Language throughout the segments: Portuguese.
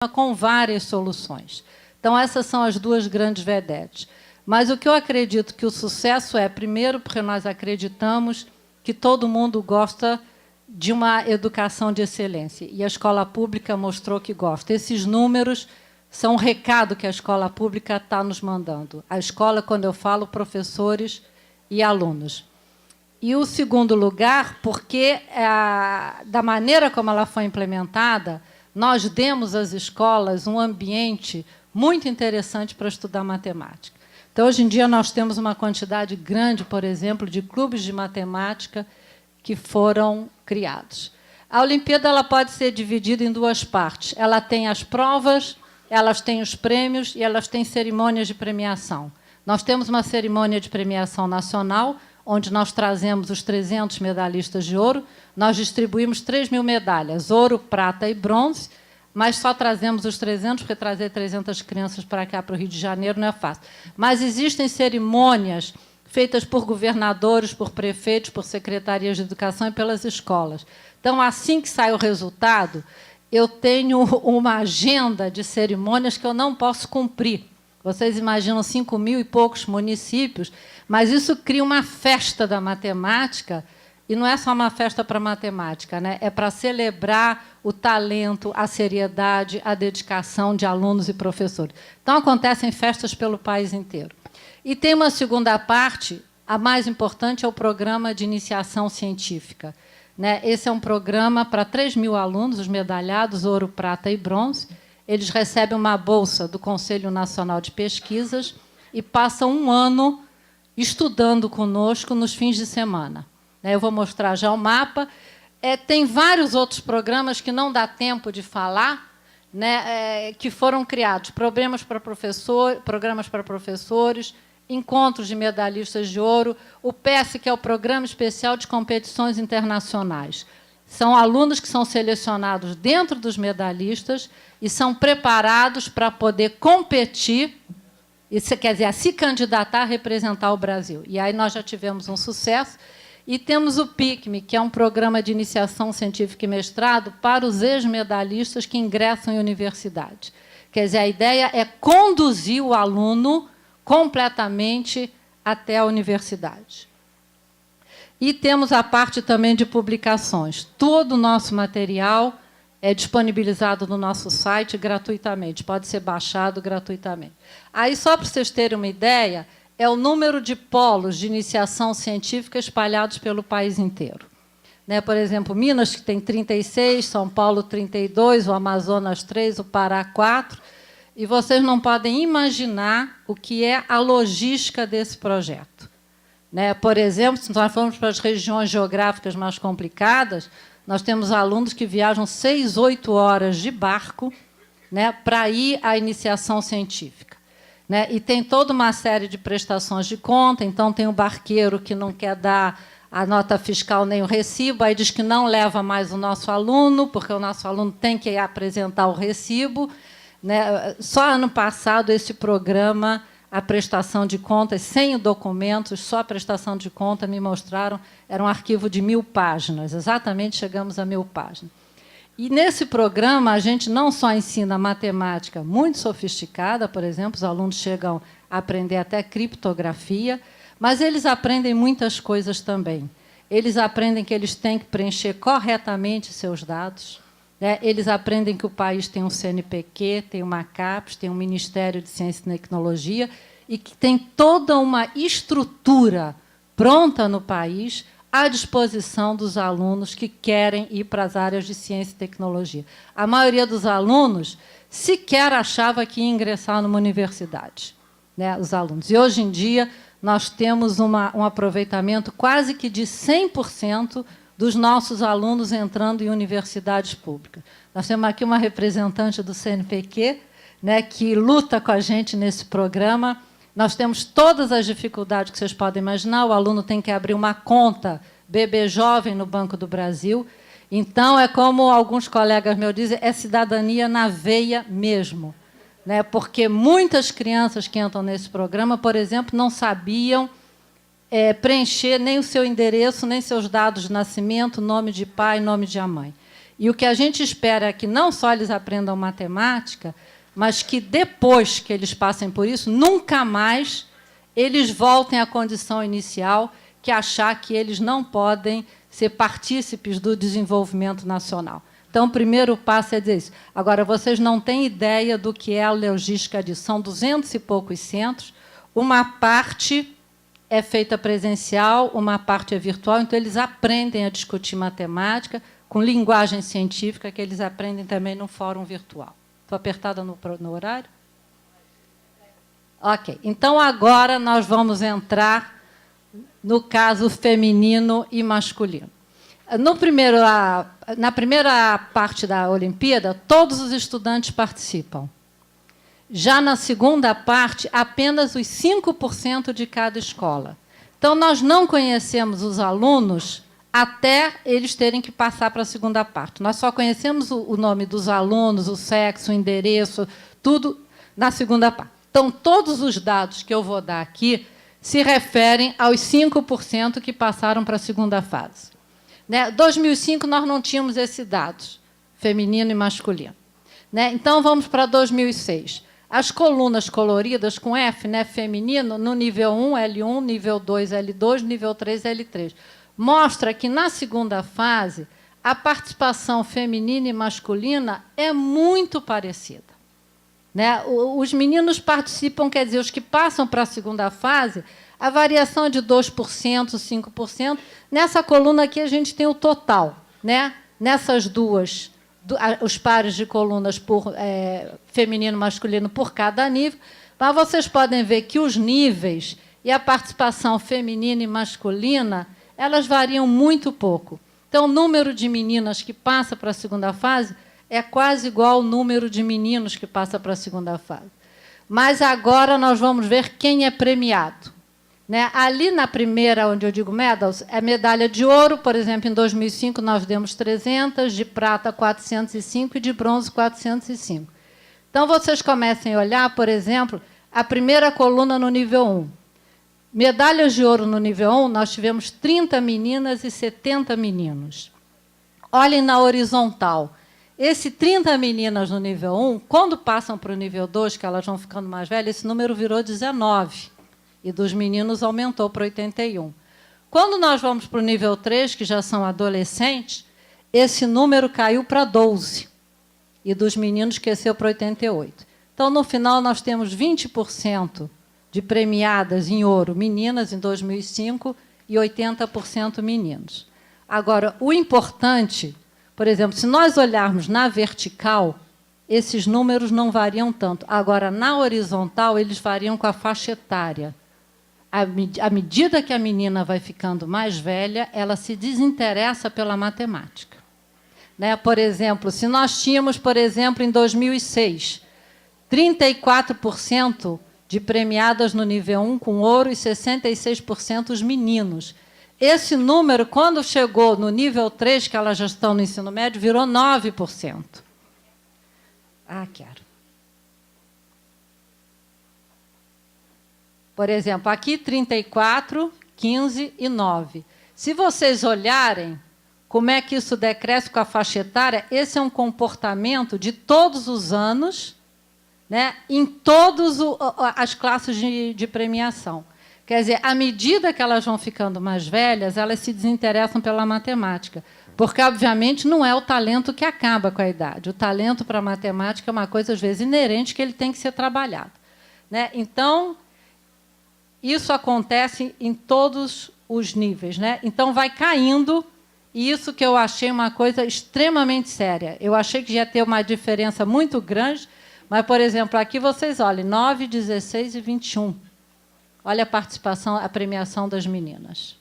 com várias soluções. Então, essas são as duas grandes vedetes. Mas o que eu acredito que o sucesso é, primeiro, porque nós acreditamos que todo mundo gosta de uma educação de excelência. E a escola pública mostrou que gosta. Esses números são um recado que a escola pública está nos mandando. A escola, quando eu falo, professores e alunos. E o segundo lugar, porque, da maneira como ela foi implementada, nós demos às escolas um ambiente muito interessante para estudar matemática. Então, hoje em dia, nós temos uma quantidade grande, por exemplo, de clubes de matemática que foram criados. A Olimpíada ela pode ser dividida em duas partes. Ela tem as provas, elas têm os prêmios e elas têm cerimônias de premiação. Nós temos uma cerimônia de premiação nacional, onde nós trazemos os 300 medalhistas de ouro. Nós distribuímos 3.000 medalhas, ouro, prata e bronze, mas só trazemos os 300, porque trazer 300 crianças para cá, para o Rio de Janeiro, não é fácil. Mas existem cerimônias feitas por governadores, por prefeitos, por secretarias de educação e pelas escolas. Então, assim que sai o resultado, eu tenho uma agenda de cerimônias que eu não posso cumprir. Vocês imaginam 5.000 e poucos municípios, mas isso cria uma festa da matemática, e não é só uma festa para matemática, né? É para celebrar o talento, a seriedade, a dedicação de alunos e professores. Então, acontecem festas pelo país inteiro. E tem uma segunda parte, a mais importante é o programa de iniciação científica. Né? Esse é um programa para 3.000 alunos, os medalhados, ouro, prata e bronze. Eles recebem uma bolsa do Conselho Nacional de Pesquisas e passam um ano estudando conosco nos fins de semana. Eu vou mostrar já o mapa. Tem vários outros programas que não dá tempo de falar, né, que foram criados. Programas para professores, encontros de medalhistas de ouro, o PES, que é o Programa Especial de Competições Internacionais. São alunos que são selecionados dentro dos medalhistas e são preparados para poder competir, isso quer dizer, a se candidatar a representar o Brasil. E aí nós já tivemos um sucesso. E temos o PICME, que é um programa de iniciação científica e mestrado para os ex-medalhistas que ingressam em universidade. Quer dizer, a ideia é conduzir o aluno completamente até a universidade. E temos a parte também de publicações. Todo o nosso material é disponibilizado no nosso site gratuitamente, pode ser baixado gratuitamente. Aí, só para vocês terem uma ideia, é o número de polos de iniciação científica espalhados pelo país inteiro. Né? Por exemplo, Minas, que tem 36, São Paulo, 32, o Amazonas, 3, o Pará, 4. E vocês não podem imaginar o que é a logística desse projeto. Né? Por exemplo, se nós formos para as regiões geográficas mais complicadas, nós temos alunos que viajam 6, 8 horas de barco, né, para ir à iniciação científica. Né? E tem toda uma série de prestações de conta. Então, tem o barqueiro que não quer dar a nota fiscal nem o recibo, aí diz que não leva mais o nosso aluno, porque o nosso aluno tem que apresentar o recibo. Né? Só ano passado, esse programa, a prestação de contas, sem documentos, só a prestação de conta, me mostraram, era um arquivo de 1.000 páginas, exatamente chegamos a 1.000 páginas. E, nesse programa, a gente não só ensina matemática muito sofisticada, por exemplo, os alunos chegam a aprender até criptografia, mas eles aprendem muitas coisas também. Eles aprendem que eles têm que preencher corretamente seus dados, né? Eles aprendem que o país tem um CNPq, tem uma CAPES, tem um Ministério de Ciência e Tecnologia, e que tem toda uma estrutura pronta no país à disposição dos alunos que querem ir para as áreas de ciência e tecnologia. A maioria dos alunos sequer achava que ia ingressar numa universidade, né, os alunos. E, hoje em dia, nós temos um aproveitamento quase que de 100% dos nossos alunos entrando em universidades públicas. Nós temos aqui uma representante do CNPq, né, que luta com a gente nesse programa. Nós temos todas as dificuldades que vocês podem imaginar. O aluno tem que abrir uma conta bebê jovem no Banco do Brasil. Então, é como alguns colegas meus dizem, é cidadania na veia mesmo. Né? Porque muitas crianças que entram nesse programa, por exemplo, não sabiam preencher nem o seu endereço, nem seus dados de nascimento, nome de pai, nome de mãe. E o que a gente espera é que não só eles aprendam matemática, mas que depois que eles passem por isso, nunca mais eles voltem à condição inicial, que é achar que eles não podem ser partícipes do desenvolvimento nacional. Então, o primeiro passo é dizer isso. Agora, vocês não têm ideia do que é a logística disso. São 200 e poucos centros, uma parte é feita presencial, uma parte é virtual, então eles aprendem a discutir matemática com linguagem científica, que eles aprendem também no fórum virtual. Estou apertada no horário? Ok. Então, agora nós vamos entrar no caso feminino e masculino. Na primeira parte da Olimpíada, todos os estudantes participam. Já na segunda parte, apenas os 5% de cada escola. Então, nós não conhecemos os alunos até eles terem que passar para a segunda parte. Nós só conhecemos o nome dos alunos, o sexo, o endereço, tudo na segunda parte. Então, todos os dados que eu vou dar aqui se referem aos 5% que passaram para a segunda fase. Em 2005, nós não tínhamos esses dados, feminino e masculino. Então, vamos para 2006. As colunas coloridas com F, feminino, no nível 1, L1, nível 2, L2, nível 3, L3. Mostra que, na segunda fase, a participação feminina e masculina é muito parecida. Os meninos participam, quer dizer, os que passam para a segunda fase, a variação é de 2%, 5%. Nessa coluna aqui, a gente tem o total. Nessas duas, os pares de colunas por feminino e masculino por cada nível. Mas vocês podem ver que os níveis e a participação feminina e masculina, elas variam muito pouco. Então, o número de meninas que passa para a segunda fase é quase igual ao número de meninos que passa para a segunda fase. Mas agora nós vamos ver quem é premiado. Ali na primeira, onde eu digo medals, é medalha de ouro. Por exemplo, em 2005, nós demos 300, de prata, 405 e de bronze, 405. Então, vocês comecem a olhar, por exemplo, a primeira coluna no nível 1. Medalhas de ouro no nível 1, nós tivemos 30 meninas e 70 meninos. Olhem na horizontal. Esse 30 meninas no nível 1, quando passam para o nível 2, que elas vão ficando mais velhas, esse número virou 19. E dos meninos aumentou para 81. Quando nós vamos para o nível 3, que já são adolescentes, esse número caiu para 12. E dos meninos cresceu para 88. Então, no final, nós temos 20% de premiadas em ouro meninas em 2005 e 80% meninos. Agora, o importante, por exemplo, se nós olharmos na vertical, esses números não variam tanto. Agora, na horizontal, eles variam com a faixa etária. À medida que a menina vai ficando mais velha, ela se desinteressa pela matemática. Por exemplo, se nós tínhamos, por exemplo, em 2006, 34% de premiadas no nível 1 com ouro e 66% os meninos. Esse número, quando chegou no nível 3, que elas já estão no ensino médio, virou 9%. Quero. Por exemplo, aqui 34, 15 e 9. Se vocês olharem como é que isso decresce com a faixa etária, esse é um comportamento de todos os anos, em todas as classes de premiação. Quer dizer, à medida que elas vão ficando mais velhas, elas se desinteressam pela matemática, porque, obviamente, não é o talento que acaba com a idade. O talento para a matemática é uma coisa, às vezes, inerente, que ele tem que ser trabalhado. Então, isso acontece em todos os níveis. Então, vai caindo, e isso que eu achei uma coisa extremamente séria. Eu achei que ia ter uma diferença muito grande, mas, por exemplo, aqui vocês olhem, 9, 16 e 21. Olha a participação, a premiação das meninas.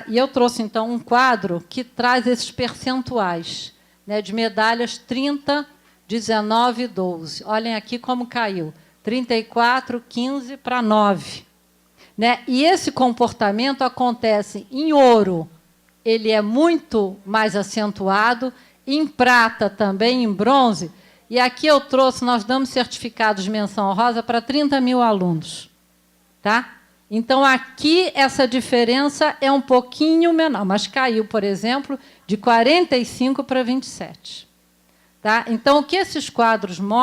E eu trouxe, então, um quadro que traz esses percentuais, de medalhas 30, 19 e 12. Olhem aqui como caiu. 34, 15 para 9. E esse comportamento acontece em ouro, ele é muito mais acentuado, em prata também, em bronze. E aqui eu trouxe, nós damos certificados de menção honrosa para 30 mil alunos. Então, aqui, essa diferença é um pouquinho menor, mas caiu, por exemplo, de 45 para 27. Tá? Então, o que esses quadros mostram